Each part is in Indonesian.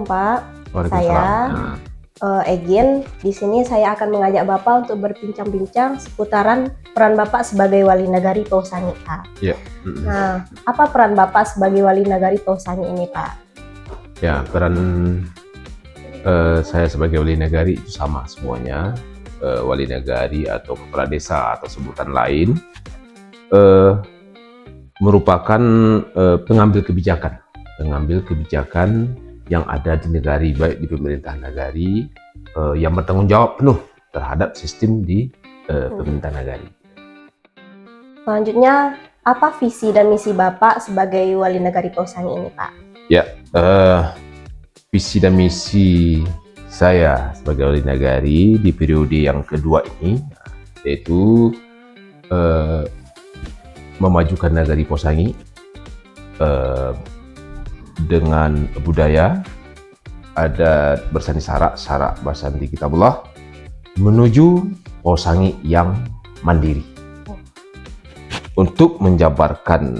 Pak. Waalaikumsalam. Saya Egin. Di sini saya akan mengajak Bapak untuk berbincang-bincang seputaran peran Bapak sebagai wali nagari Pausangi, Pak. Ya. Nah, apa peran Bapak sebagai wali nagari Pausangi ini, Pak? Ya, peran saya sebagai wali nagari itu sama semuanya. Wali nagari atau kepala desa atau sebutan lain merupakan pengambil kebijakan yang ada di negari, baik di pemerintahan nagari yang bertanggung jawab penuh terhadap sistem di pemerintahan nagari. Selanjutnya, apa visi dan misi Bapak sebagai wali nagari Pausangi ini, Pak? Ya, visi dan misi saya sebagai wali nagari di periode yang kedua ini yaitu memajukan nagari Pausangi dengan budaya, adat bersani syarak bersani kitabullah menuju Pausangi yang mandiri. Untuk menjabarkan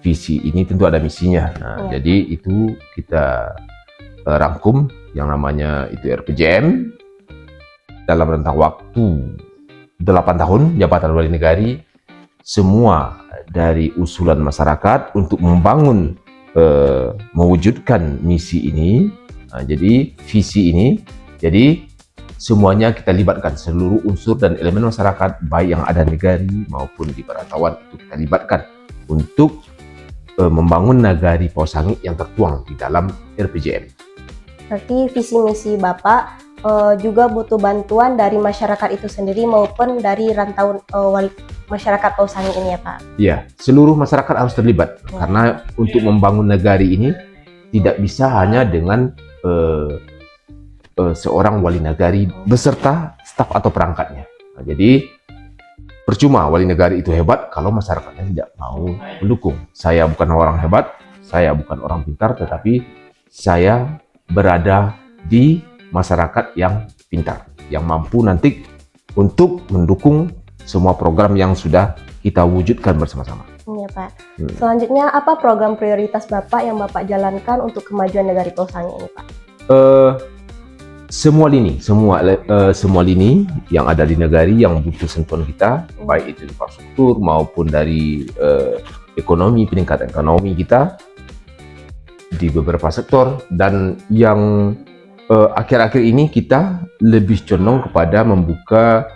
visi ini tentu ada misinya. Jadi itu kita rangkum yang namanya itu RPJM dalam rentang waktu 8 tahun jabatan wali nagari, semua dari usulan masyarakat untuk membangun mewujudkan misi ini. Jadi visi ini, jadi semuanya kita libatkan, seluruh unsur dan elemen masyarakat baik yang ada di nagari maupun di perantauan itu kita libatkan untuk membangun nagari Pausangi yang tertuang di dalam RPJM. Berarti visi misi Bapak juga butuh bantuan dari masyarakat itu sendiri maupun dari rantauan masyarakat Pausangi ini ya, Pak? Iya, seluruh masyarakat harus terlibat karena untuk membangun nagari ini tidak bisa hanya dengan seorang wali nagari beserta staf atau perangkatnya. Nah, jadi percuma wali nagari itu hebat kalau masyarakatnya tidak mau mendukung. Saya bukan orang hebat, saya bukan orang pintar, tetapi saya berada di masyarakat yang pintar, yang mampu nanti untuk mendukung semua program yang sudah kita wujudkan bersama-sama. Iya, Pak. Selanjutnya, apa program prioritas Bapak yang Bapak jalankan untuk kemajuan nagari Pausangi ini, Pak? Semua lini yang ada di nagari yang butuh sentuhan kita, baik itu infrastruktur maupun dari ekonomi, peningkatan ekonomi kita di beberapa sektor, dan yang akhir-akhir ini kita lebih condong kepada membuka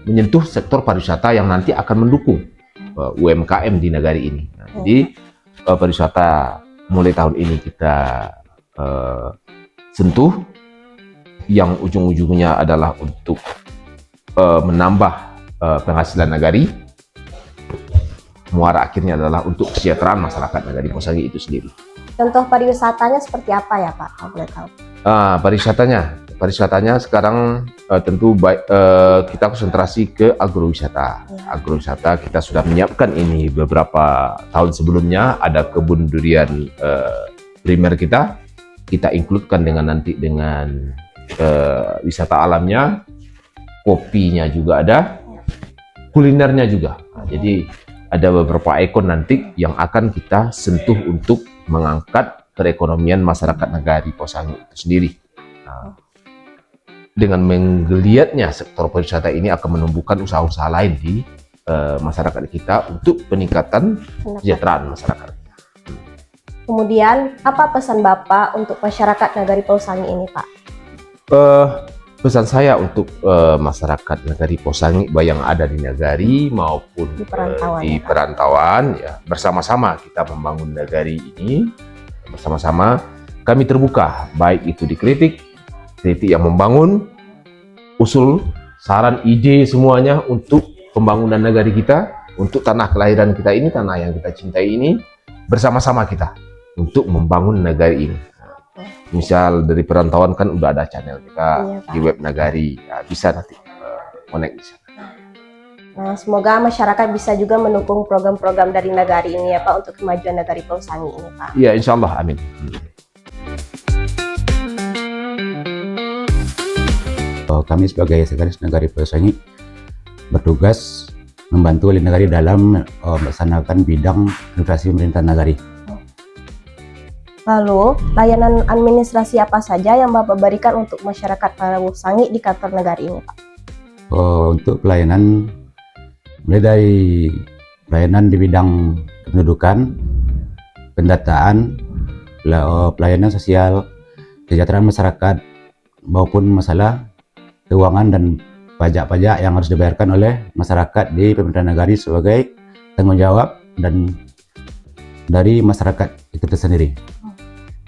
menyentuh sektor pariwisata yang nanti akan mendukung UMKM di nagari ini. Nah, jadi pariwisata mulai tahun ini kita sentuh, yang ujung-ujungnya adalah untuk menambah penghasilan nagari. Muara akhirnya adalah untuk kesejahteraan masyarakat nagari Pausangi itu sendiri. Contoh pariwisatanya seperti apa ya, Pak? Kalau boleh tahu. Pariwisatanya sekarang tentu baik kita konsentrasi ke agrowisata. Agrowisata kita sudah menyiapkan ini beberapa tahun sebelumnya, ada kebun durian primer kita includekan dengan nanti dengan wisata alamnya, kopinya juga ada, kulinernya juga. Nah, jadi ada beberapa ikon nanti yang akan kita sentuh untuk mengangkat perekonomian masyarakat nagari Pausangi itu sendiri. Nah, dengan menggeliatnya sektor pariwisata ini akan menumbuhkan usaha-usaha lain di masyarakat kita untuk peningkatan kesejahteraan masyarakat. Kemudian, apa pesan Bapak untuk masyarakat nagari Pausangi ini, Pak? Pesan saya untuk masyarakat nagari Pausangi, baik yang ada di nagari maupun di perantauan, ya, bersama-sama kita membangun nagari ini. Bersama-sama kami terbuka, baik itu dikritik yang membangun, usul, saran, ide semuanya untuk pembangunan nagari kita, untuk tanah kelahiran kita ini, tanah yang kita cintai ini, bersama-sama kita untuk membangun nagari ini. Misal dari perantauan kan udah ada channel kita di web nagari, ya, bisa nanti connect di sana. Nah, semoga masyarakat bisa juga mendukung program-program dari nagari ini ya, Pak, untuk kemajuan nagari Pausangi ini, Pak. Iya, insya Allah, amin. Kami sebagai Sekretaris Nagari Pausangi bertugas membantu wali nagari dalam melaksanakan bidang administrasi pemerintahan nagari. Lalu, layanan administrasi apa saja yang Bapak berikan untuk masyarakat Parawosangi di kantor negari ini, Pak? Untuk pelayanan, mulai dari pelayanan di bidang kependudukan, pendataan, pelayanan sosial, kesejahteraan masyarakat, maupun masalah keuangan dan pajak-pajak yang harus dibayarkan oleh masyarakat di pemerintahan negari sebagai tanggung jawab dan dari masyarakat itu tersendiri.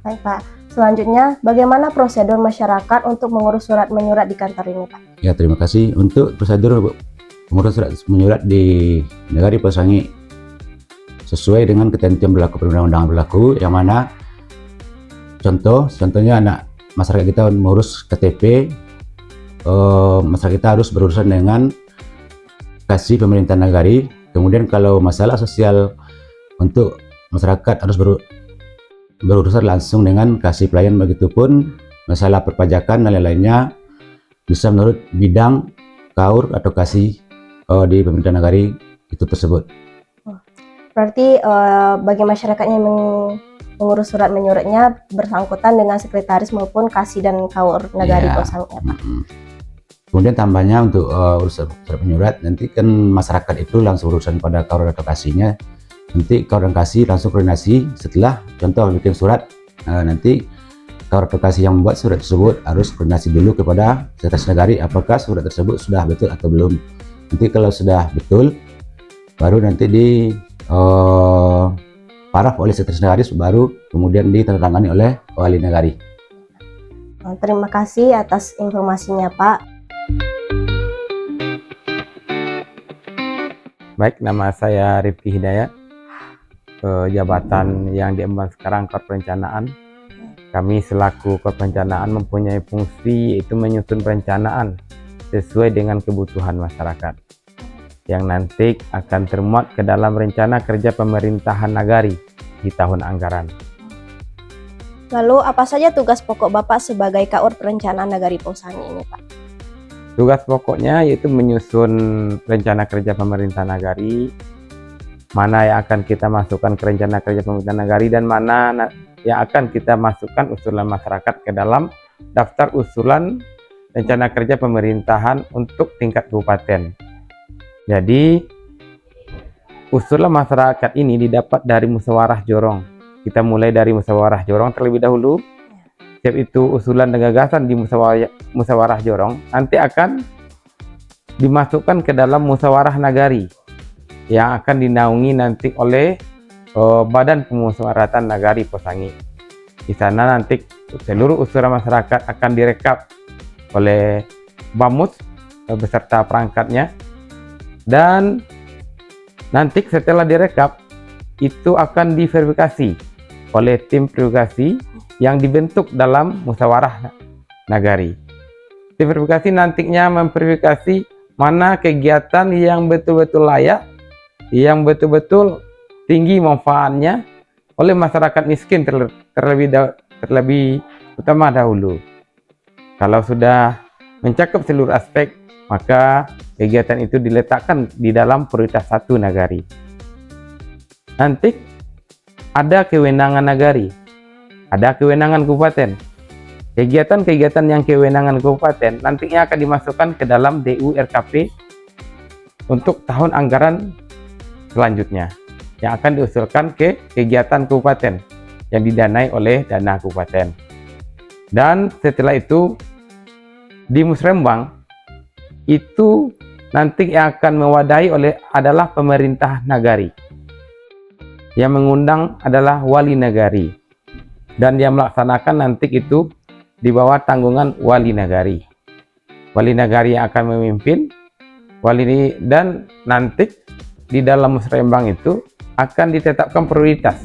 Baik, Pak. Selanjutnya, bagaimana prosedur masyarakat untuk mengurus surat menyurat di kantor ini, Pak? Ya, terima kasih. Untuk prosedur mengurus surat menyurat di negari Parawosangi sesuai dengan ketentuan berlaku perundang-undangan berlaku, yang mana contohnya anak masyarakat kita mengurus KTP, masyarakat kita harus berurusan dengan kasih pemerintah negari. Kemudian kalau masalah sosial untuk masyarakat harus berurusan langsung dengan kasih pelayan, begitupun masalah perpajakan dan lain-lainnya bisa menurut bidang kaur atau kasih di pemerintah negari itu tersebut. Berarti bagi masyarakat yang mengurus surat menyuratnya bersangkutan dengan sekretaris maupun kasih dan kaur negari Parawosangi, Pak. Kemudian tambahnya untuk urusan surat menyurat, nanti kan masyarakat itu langsung urusan pada kaur atau kasihnya. Nanti kaur dan kasih langsung koordinasi setelah contoh bikin surat, nanti kaur atau kasih yang membuat surat tersebut harus koordinasi dulu kepada sekretaris negari apakah surat tersebut sudah betul atau belum. Nanti kalau sudah betul, baru nanti di paraf oleh sekretaris negari, baru kemudian ditandatangani oleh wali negari. Terima kasih atas informasinya, Pak. Baik, nama saya Rifki Hidayat. Jabatan yang diemban sekarang Kor Perencanaan. Kami selaku Kor Perencanaan mempunyai fungsi yaitu menyusun perencanaan sesuai dengan kebutuhan masyarakat yang nanti akan termuat ke dalam rencana kerja pemerintahan nagari di tahun anggaran. Lalu apa saja tugas pokok Bapak sebagai Kaur Perencanaan Nagari Parawosangi ini, Pak? Tugas pokoknya yaitu menyusun rencana kerja pemerintah nagari, mana yang akan kita masukkan ke rencana kerja pemerintahan nagari dan mana yang akan kita masukkan usulan masyarakat ke dalam daftar usulan rencana kerja pemerintahan untuk tingkat kabupaten. Jadi usulan masyarakat ini didapat dari musyawarah jorong. Kita mulai dari musyawarah jorong terlebih dahulu. Setiap itu usulan dan gagasan di musyawarah jorong nanti akan dimasukkan ke dalam musyawarah nagari yang akan dinaungi nanti oleh Badan Pemusyawaratan Nagari Parawosangi. Di sana nanti seluruh usulan masyarakat akan direkap oleh BAMUS beserta perangkatnya, dan nanti setelah direkap itu akan diverifikasi oleh tim verifikasi yang dibentuk dalam musyawarah nagari. Tim verifikasi nantinya memverifikasi mana kegiatan yang betul-betul layak, yang betul-betul tinggi manfaatnya oleh masyarakat miskin terlebih utama dahulu. Kalau sudah mencakup seluruh aspek, maka kegiatan itu diletakkan di dalam prioritas 1 nagari. Nanti ada kewenangan nagari, ada kewenangan kabupaten. Kegiatan-kegiatan yang kewenangan kabupaten nantinya akan dimasukkan ke dalam DU RKP untuk tahun anggaran selanjutnya yang akan diusulkan ke kegiatan kabupaten yang didanai oleh dana kabupaten. Dan setelah itu di Musrembang itu nanti yang akan mewadahi adalah pemerintah nagari. Yang mengundang adalah wali nagari dan yang melaksanakan nanti itu di bawah tanggungan wali nagari. Wali nagari yang akan memimpin dan nanti di dalam Musrembang itu akan ditetapkan prioritas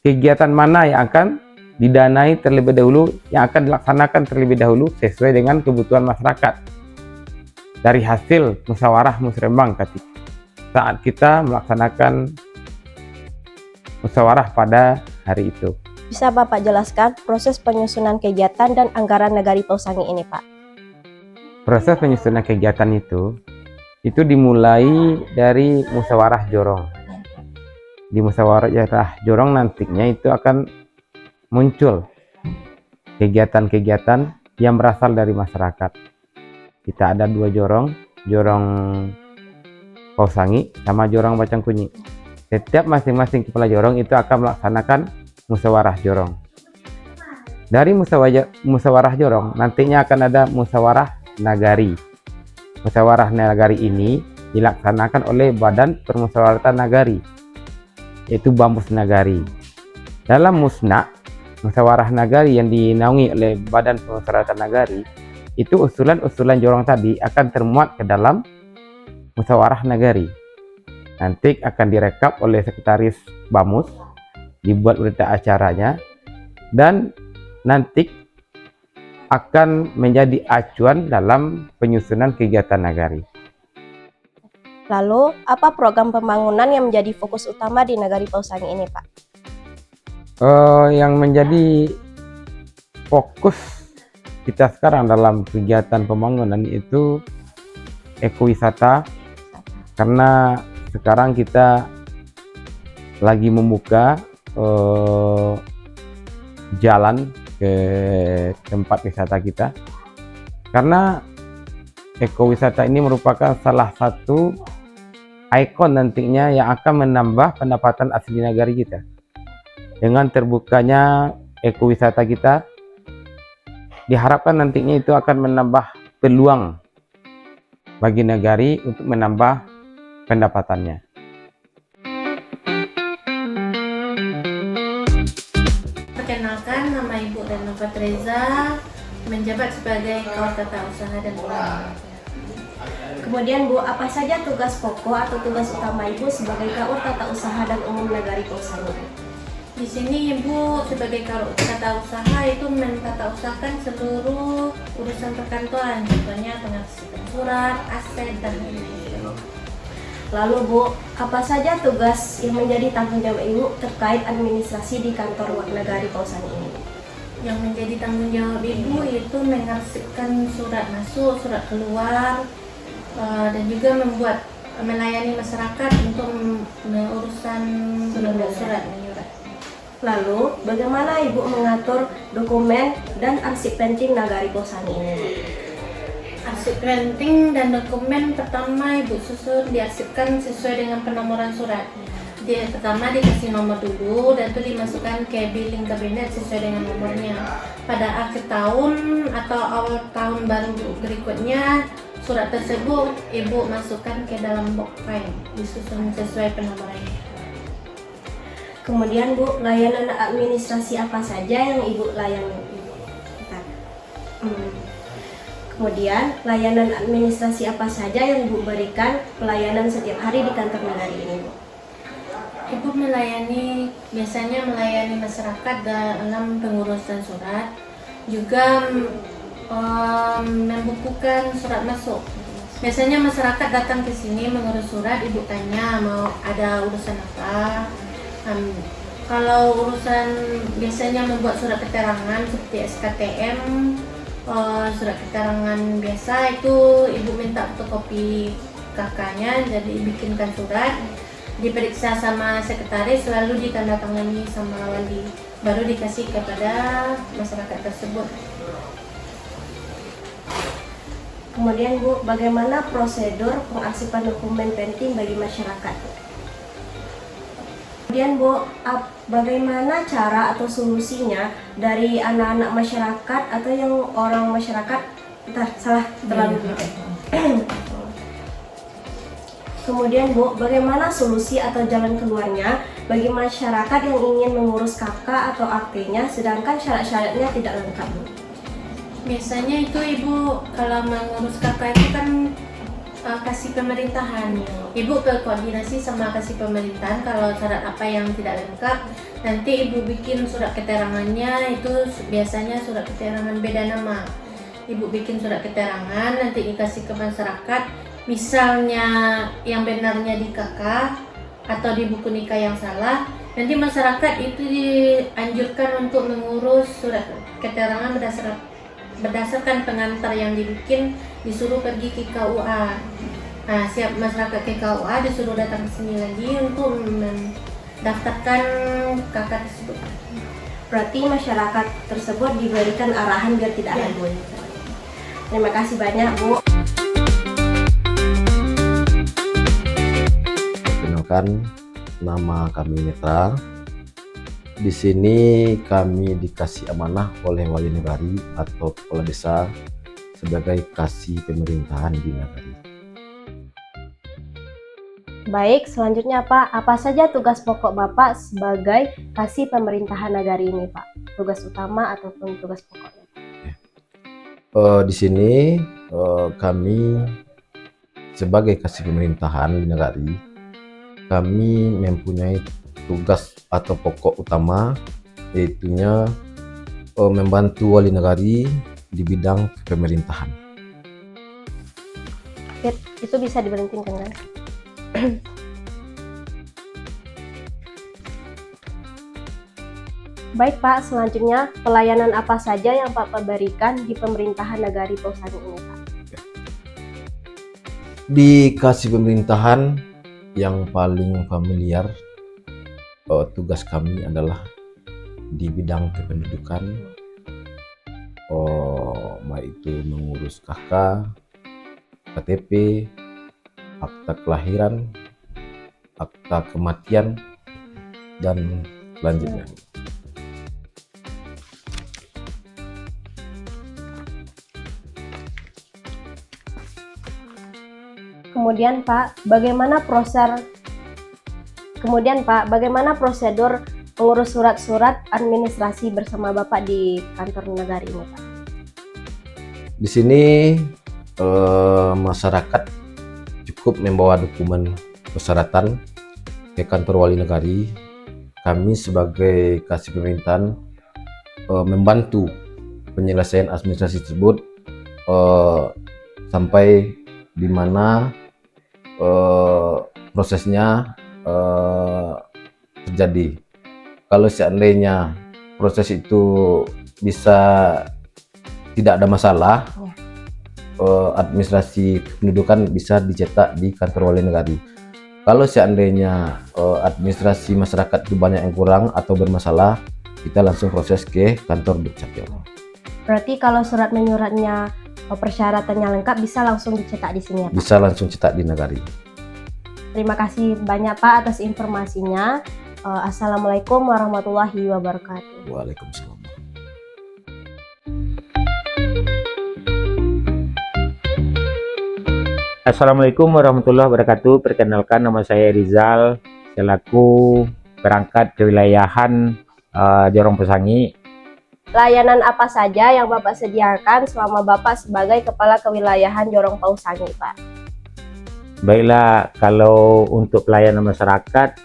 kegiatan mana yang akan didanai terlebih dahulu, yang akan dilaksanakan terlebih dahulu sesuai dengan kebutuhan masyarakat dari hasil musyawarah Musrembang saat kita melaksanakan musyawarah pada hari itu. Bisa Bapak jelaskan proses penyusunan kegiatan dan anggaran Nagari Parawosangi ini, Pak? Proses penyusunan kegiatan itu dimulai dari musyawarah jorong. di musyawarah jorong nantinya itu akan muncul kegiatan-kegiatan yang berasal dari masyarakat. Kita ada 2 jorong, jorong Pausangi sama jorong Bacangkunyi. Setiap masing-masing kepala jorong itu akan melaksanakan musyawarah jorong. Dari musyawarah jorong nantinya akan ada musyawarah nagari. Musyawarah nagari ini dilaksanakan oleh Badan Permusyawaratan Nagari, yaitu Bamus Nagari. Dalam musyawarah nagari yang dinaungi oleh Badan Permusyawaratan Nagari, itu usulan-usulan jorong tadi akan termuat ke dalam musyawarah nagari. Nanti akan direkap oleh sekretaris Bamus, dibuat berita acaranya, dan nanti akan menjadi acuan dalam penyusunan kegiatan nagari. Lalu, apa program pembangunan yang menjadi fokus utama di Nagari Pausangi ini, Pak? Yang menjadi fokus kita sekarang dalam kegiatan pembangunan itu ekowisata, karena sekarang kita lagi membuka jalan ke tempat wisata kita, karena ekowisata ini merupakan salah satu ikon nantinya yang akan menambah pendapatan asli nagari kita. Dengan terbukanya ekowisata kita, diharapkan nantinya itu akan menambah peluang bagi nagari untuk menambah pendapatannya. Perkenalkan, nama Ibu Renova Teresa, menjabat sebagai Kawal Tata Usaha dan Umum. Kemudian Bu, apa saja tugas pokok atau tugas utama Ibu sebagai Kawal Tata Usaha dan Umum Nagari Pausangi? Di sini Ibu sebagai Kawal Tata Usaha itu mentata usahakan seluruh urusan perkantoran, contohnya pengarsipan surat, aset, dan lain-lain. Lalu Bu, apa saja tugas yang menjadi tanggung jawab Ibu terkait administrasi di kantor Nagari Pausangi ini? Yang menjadi tanggung jawab Ibu itu mengarsipkan surat masuk, surat keluar, dan juga melayani masyarakat untuk urusan surat menyurat. Lalu, bagaimana Ibu mengatur dokumen dan arsip penting Nagari Pausangi ini? Arsip penting dan dokumen pertama Ibu susun diarsipkan sesuai dengan penomoran surat. Pertama dikasih nomor dulu dan itu dimasukkan ke billing kabinet sesuai dengan nomornya. Pada akhir tahun atau awal tahun baru berikutnya, surat tersebut Ibu masukkan ke dalam box file, disusun sesuai penomorannya. Kemudian Bu, layanan administrasi apa saja yang Ibu layani? Kemudian, layanan administrasi apa saja yang Ibu berikan pelayanan setiap hari di kantor Nagari ini, Bu? Ibu biasanya melayani masyarakat dalam pengurusan surat, juga membukukan surat masuk. Biasanya masyarakat datang ke sini mengurus surat, Ibu tanya mau ada urusan apa. Kalau urusan biasanya membuat surat keterangan seperti SKTM, surat keterangan biasa itu Ibu minta fotokopi kakaknya, jadi bikinkan surat, diperiksa sama sekretaris, lalu ditandatangani sama wali, baru dikasih kepada masyarakat tersebut. Kemudian Bu, bagaimana prosedur pengarsipan dokumen penting bagi masyarakat? Kemudian Bu, bagaimana cara atau solusinya dari anak-anak masyarakat atau yang orang masyarakat Kemudian Bu, bagaimana solusi atau jalan keluarnya bagi masyarakat yang ingin mengurus KK atau akte-nya sedangkan syarat-syaratnya tidak lengkap, Bu? Biasanya itu Ibu kalau mengurus KK itu kan kasih pemerintahan. Ibu berkoordinasi sama kasih pemerintahan, kalau syarat apa yang tidak lengkap nanti Ibu bikin surat keterangannya, itu biasanya surat keterangan beda nama. Ibu bikin surat keterangan nanti dikasih ke masyarakat, misalnya yang benarnya di KK atau di buku nikah yang salah, nanti masyarakat itu dianjurkan untuk mengurus surat keterangan berdasarkan pengantar yang dibikin, disuruh pergi ke KUA. Nah, siap masyarakat ke KUA disuruh datang ke sini lagi untuk daftarkan kakak tersebut. Berarti masyarakat tersebut diberikan arahan biar tidak ragu. Terima kasih banyak, Bu. Perkenalkan, nama kami Netra. Di sini kami dikasih amanah oleh wali negari atau kepala desa sebagai kasih pemerintahan di nagari. Baik, selanjutnya Pak, apa saja tugas pokok Bapak sebagai kasih pemerintahan nagari ini, Pak? Tugas utama ataupun tugas pokoknya? Di sini kami sebagai kasih pemerintahan di nagari, kami mempunyai tugas atau pokok utama, yaitunya membantu wali negari di bidang pemerintahan. Oke, itu bisa diberhentikan kan? Baik Pak, selanjutnya pelayanan apa saja yang Bapak berikan di pemerintahan nagari Pausangi ini, Pak? Di kasih pemerintahan yang paling familiar, tugas kami adalah di bidang kependudukan, baik itu mengurus KK, KTP, akta kelahiran, akta kematian, dan selanjutnya. Kemudian Pak, bagaimana prosedur mengurus surat-surat administrasi bersama Bapak di kantor nagari ini, Pak? Di sini masyarakat cukup membawa dokumen persyaratan ke kantor wali negari. Kami sebagai kasih pemerintahan membantu penyelesaian administrasi tersebut sampai di mana prosesnya terjadi. Kalau seandainya proses itu bisa tidak ada masalah, administrasi kependudukan bisa dicetak di kantor wali negari. Kalau seandainya administrasi masyarakat itu banyak yang kurang atau bermasalah, kita langsung proses ke kantor Dukcapil. Berarti kalau surat menyuratnya persyaratannya lengkap bisa langsung dicetak di sini ya, Pak? Bisa langsung cetak di nagari. Terima kasih banyak Pak atas informasinya. Assalamualaikum warahmatullahi wabarakatuh. Waalaikumsalam. Assalamualaikum warahmatullahi wabarakatuh. Perkenalkan, nama saya Rizal selaku perangkat kewilayahan Jorong Pausangi. Layanan apa saja yang Bapak sediakan selama Bapak sebagai Kepala Kewilayahan Jorong Pausangi, Pak? Baiklah, kalau untuk pelayanan masyarakat,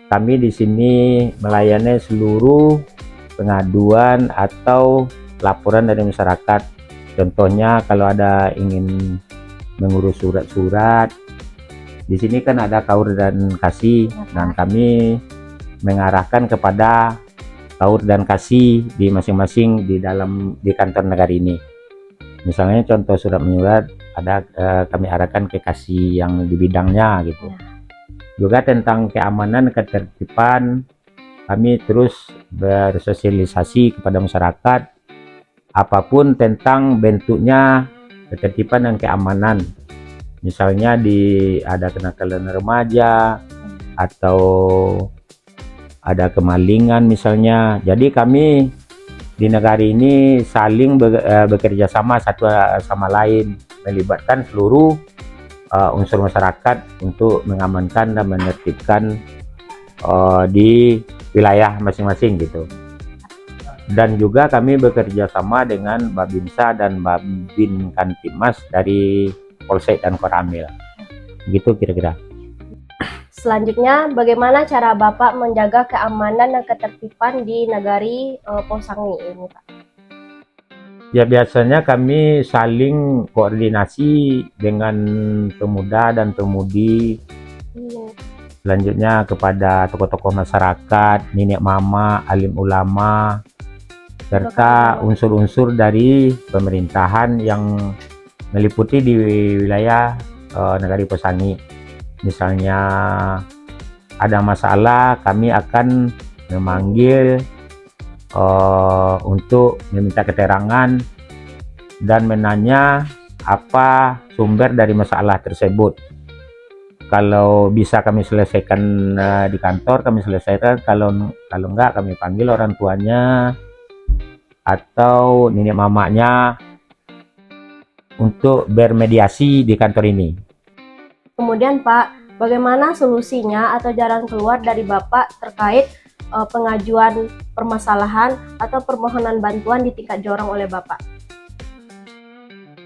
kami di sini melayani seluruh pengaduan atau laporan dari masyarakat. Contohnya kalau ada ingin mengurus surat-surat, di sini kan ada KAUR dan KASI, dan kami mengarahkan kepada KAUR dan KASI di masing-masing di kantor negara ini. Misalnya contoh surat menyurat ada kami arahkan ke KASI yang di bidangnya gitu. Juga tentang keamanan ketertiban, kami terus bersosialisasi kepada masyarakat apapun tentang bentuknya ketertiban dan keamanan. Misalnya ada kenakalan remaja atau ada kemalingan misalnya. Jadi kami di negara ini saling bekerja sama satu sama lain, melibatkan seluruh unsur masyarakat untuk mengamankan dan menertibkan di wilayah masing-masing gitu. Dan juga kami bekerja sama dengan Babinsa dan Babin Kantipmas dari Polsek dan Koramil. Gitu kira-kira. Selanjutnya, bagaimana cara Bapak menjaga keamanan dan ketertiban di nagari Pausangi ini, Pak? Ya, biasanya kami saling koordinasi dengan pemuda dan pemudi. Selanjutnya kepada tokoh-tokoh masyarakat, nenek mama, alim ulama, serta unsur-unsur dari pemerintahan yang meliputi di wilayah Nagari Pausangi. Misalnya ada masalah kami akan memanggil untuk meminta keterangan dan menanya apa sumber dari masalah tersebut. Kalau bisa kami selesaikan di kantor, kami selesaikan. Kalau enggak, kami panggil orang tuanya atau nenek mamanya untuk bermediasi di kantor ini. Kemudian Pak, bagaimana solusinya atau jalan keluar dari Bapak terkait pengajuan permasalahan atau permohonan bantuan di tingkat Jorong oleh Bapak?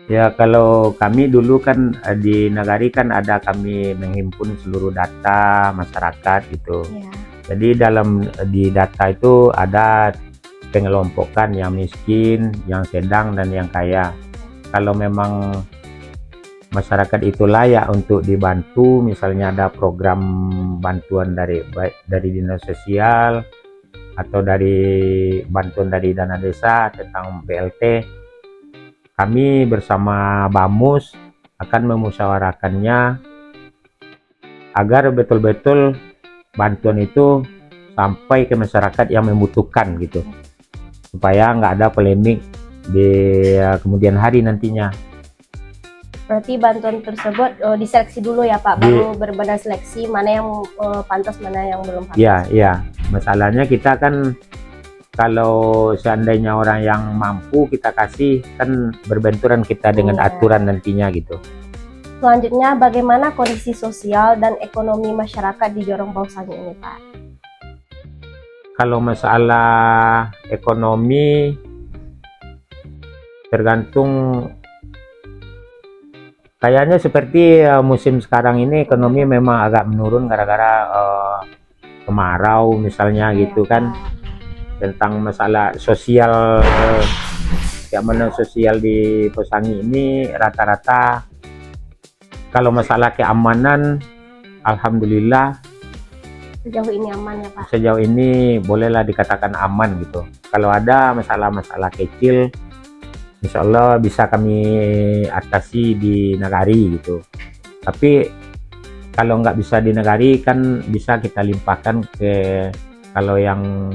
Ya, kalau kami dulu kan di Nagari kan ada kami menghimpun seluruh data masyarakat gitu. Ya. Jadi di data itu ada pengelompokan yang miskin, yang sedang dan yang kaya. Kalau memang masyarakat itu layak untuk dibantu, misalnya ada program bantuan dari dinas sosial atau dari bantuan dari dana desa tentang BLT, kami bersama BAMUS akan memusyawarahkannya agar betul-betul bantuan itu sampai ke masyarakat yang membutuhkan gitu, supaya nggak ada polemik di kemudian hari nantinya. Berarti bantuan tersebut diseleksi dulu ya Pak, baru berbeda seleksi mana yang pantas, mana yang belum pantas. Iya. Masalahnya kita kan kalau seandainya orang yang mampu kita kasih, kan berbenturan kita dengan aturan nantinya gitu. Selanjutnya, bagaimana kondisi sosial dan ekonomi masyarakat di Jorong Bausangi ini Pak? Kalau masalah ekonomi tergantung, kayaknya seperti musim sekarang ini ekonomi memang agak menurun gara-gara kemarau misalnya gitu kan. Tentang masalah sosial, keamanan sosial di Bausangi ini rata-rata kalau masalah keamanan alhamdulillah Sejauh ini aman ya Pak? Sejauh ini bolehlah dikatakan aman gitu. Kalau ada masalah-masalah kecil, insya Allah bisa kami atasi di Nagari gitu. Tapi kalau nggak bisa di Nagari kan bisa kita limpahkan ke, kalau yang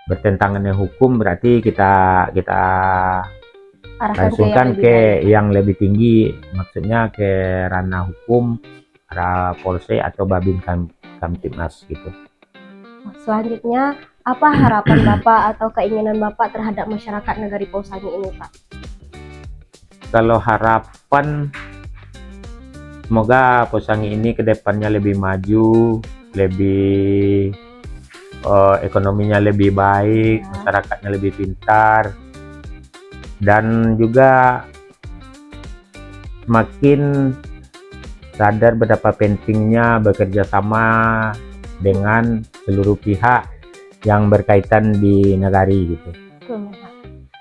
bertentangan dengan hukum berarti kita langsungkan ke yang lebih tinggi, maksudnya ke ranah hukum, ranah Polsek atau Babin Kamtibmas gitu. Selanjutnya, apa harapan Bapak atau keinginan Bapak terhadap masyarakat Nagari Bausangi ini Pak? Kalau harapan, semoga Bausangi ini kedepannya lebih maju, lebih ekonominya lebih baik, masyarakatnya lebih pintar, dan juga semakin sadar betapa pentingnya bekerja sama dengan seluruh pihak yang berkaitan di Nagari gitu.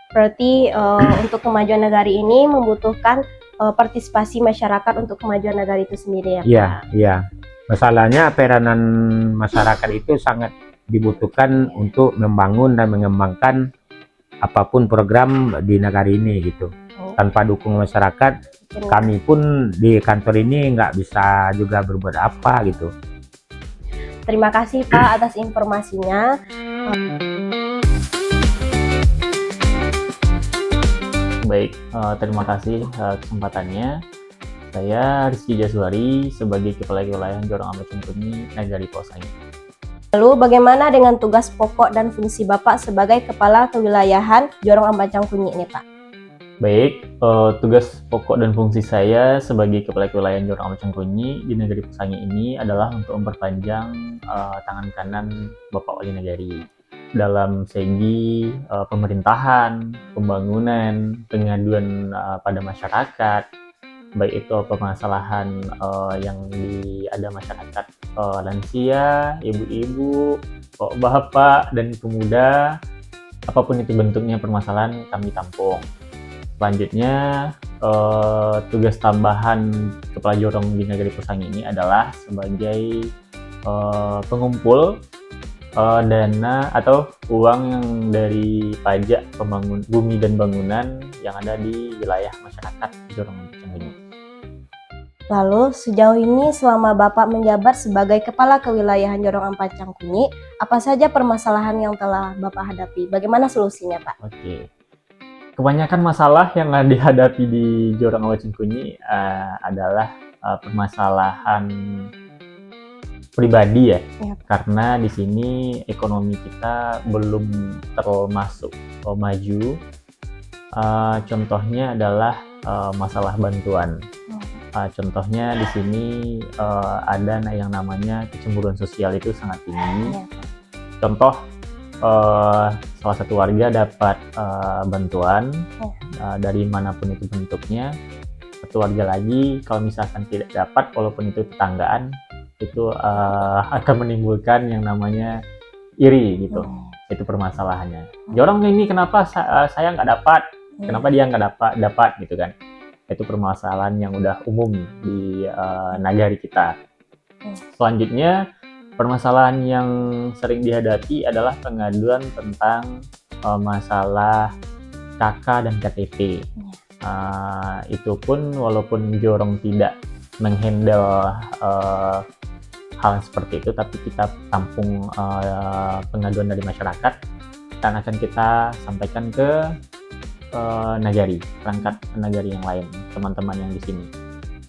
Berarti untuk kemajuan Nagari ini membutuhkan partisipasi masyarakat untuk kemajuan Nagari itu sendiri ya Pak? Iya. Masalahnya peranan masyarakat itu sangat dibutuhkan untuk membangun dan mengembangkan apapun program di Nagari ini gitu. Tanpa dukung masyarakat, kami pun di kantor ini nggak bisa juga berbuat apa gitu. Terima kasih Pak atas informasinya. Baik, terima kasih kesempatannya. Saya Rizky Jaswari sebagai Kepala Wilayah Jorong Ambacangkunyi, Nagari Bausangi. Lalu bagaimana dengan tugas pokok dan fungsi Bapak sebagai Kepala Kewilayahan Jorong Ambacangkunyi ini Pak? Baik, tugas pokok dan fungsi saya sebagai Kepala Kewilayahan Jorong Ambacangkunyi di Nagari Bausangi ini adalah untuk memperpanjang tangan kanan Bapak Wali Nagari dalam segi pemerintahan, pembangunan, pengaduan pada masyarakat, baik itu permasalahan yang ada masyarakat lansia, ibu-ibu, bapak dan pemuda, apapun itu bentuknya permasalahan kami tampung. Selanjutnya tugas tambahan Kepala Jorong di Nagari Bausangi ini adalah sebagai pengumpul dana atau uang yang dari pajak bumi dan bangunan yang ada di wilayah masyarakat Jorong Ambacangkunyi. Lalu sejauh ini selama Bapak menjabat sebagai Kepala Kewilayahan Jorong Ampad Cangkunyi, apa saja permasalahan yang telah Bapak hadapi? Bagaimana solusinya, Pak? Oke. Kebanyakan masalah yang dihadapi di Jorong Ampad Cangkunyi adalah permasalahan pribadi ya. Yap. Karena di sini ekonomi kita belum termasuk maju. Contohnya adalah masalah bantuan. Contohnya di sini ada yang namanya kecemburuan sosial itu sangat tinggi. Contoh salah satu warga dapat bantuan dari manapun itu bentuknya, satu warga lagi kalau misalkan tidak dapat, walaupun itu tetanggaan, itu akan menimbulkan yang namanya iri gitu. Itu permasalahannya. Jorong ini kenapa saya nggak dapat? Kenapa dia nggak dapat gitu kan? Itu permasalahan yang udah umum di nagari kita. Selanjutnya, permasalahan yang sering dihadapi adalah pengaduan tentang masalah KK dan KTP. Itu pun walaupun Jorong tidak menghandle hal seperti itu, tapi kita tampung pengaduan dari masyarakat dan akan kita sampaikan ke nagari, perangkat nagari yang lain, teman-teman yang di sini.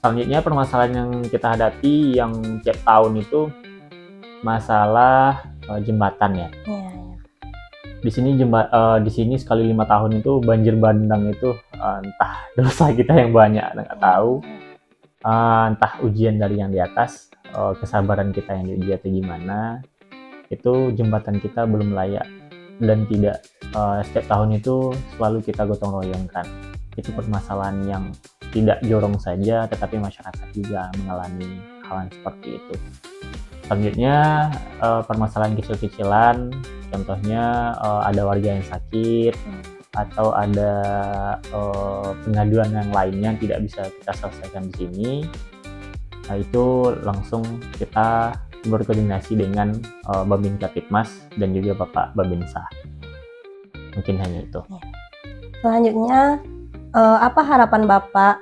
Selanjutnya permasalahan yang kita hadapi yang tiap tahun itu masalah jembatan ya. Di sini sekali 5 tahun itu banjir bandang itu entah dosa kita yang banyak, nggak tahu, entah ujian dari yang di atas, kesabaran kita yang diuji atau gimana. Itu jembatan kita belum layak dan tidak setiap tahun itu selalu kita gotong royongkan. Itu permasalahan yang tidak Jorong saja, tetapi masyarakat juga mengalami hal seperti itu. Selanjutnya permasalahan kecil-kecilan, contohnya ada warga yang sakit atau ada pengaduan yang lainnya yang tidak bisa kita selesaikan di sini. Nah, itu langsung kita berkoordinasi dengan Babin Kapitmas dan juga Bapak Babinsa. Mungkin hanya itu. Selanjutnya, apa harapan Bapak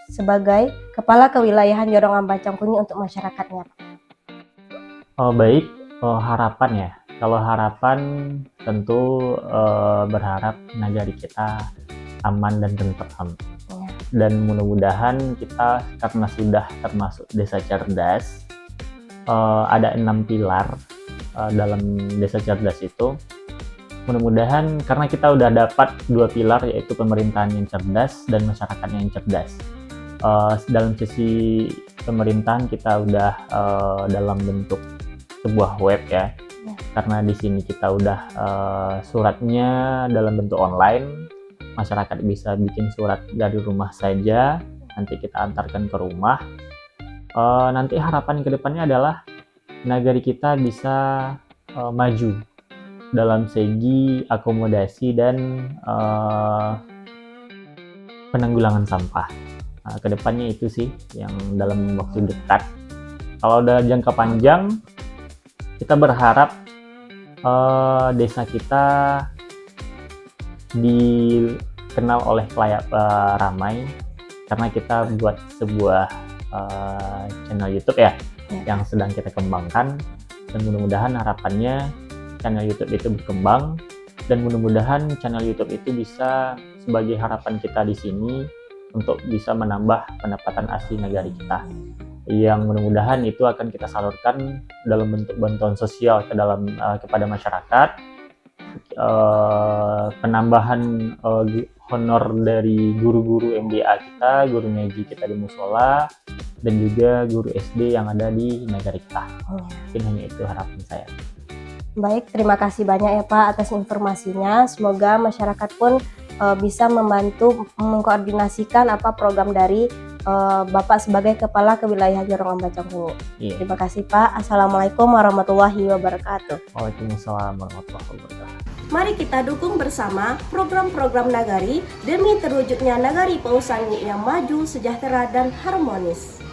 sebagai Kepala Kewilayahan Jorong Ampad Cangkunyi untuk masyarakatnya? Baik, harapan ya. Kalau harapan tentu berharap nagari kita aman dan tentram. Dan mudah-mudahan kita, karena sudah termasuk desa cerdas, ada 6 pilar dalam desa cerdas itu. Mudah-mudahan karena kita udah dapat 2 pilar, yaitu pemerintahan yang cerdas dan masyarakat yang cerdas. Dalam sisi pemerintahan kita udah dalam bentuk sebuah web ya. Karena di sini kita udah suratnya dalam bentuk online. Masyarakat bisa bikin surat dari rumah saja, nanti kita antarkan ke rumah. Nanti harapan kedepannya adalah nagari kita bisa maju dalam segi akomodasi dan penanggulangan sampah. Kedepannya itu sih yang dalam waktu dekat. Kalau udah jangka panjang, kita berharap desa kita dikenal oleh khalayak ramai, karena kita buat sebuah channel YouTube ya, yang sedang kita kembangkan, dan mudah-mudahan harapannya channel YouTube itu berkembang, dan mudah-mudahan channel YouTube itu bisa sebagai harapan kita di sini untuk bisa menambah pendapatan asli negara kita, yang mudah-mudahan itu akan kita salurkan dalam bentuk bantuan sosial kepada masyarakat, penambahan honor dari guru-guru MDA kita, guru ngaji kita di musola, dan juga guru SD yang ada di negara kita. Mungkin hanya itu harapan saya. Baik, terima kasih banyak ya Pak atas informasinya. Semoga masyarakat pun bisa membantu mengkoordinasikan apa program dari Bapak sebagai Kepala Kewilayahan Jorong Ampad Cangkunyi. Terima kasih Pak. Assalamualaikum warahmatullahi wabarakatuh. Waalaikumsalam warahmatullahi wabarakatuh. Mari kita dukung bersama program-program Nagari demi terwujudnya Nagari Pausangi yang maju, sejahtera, dan harmonis.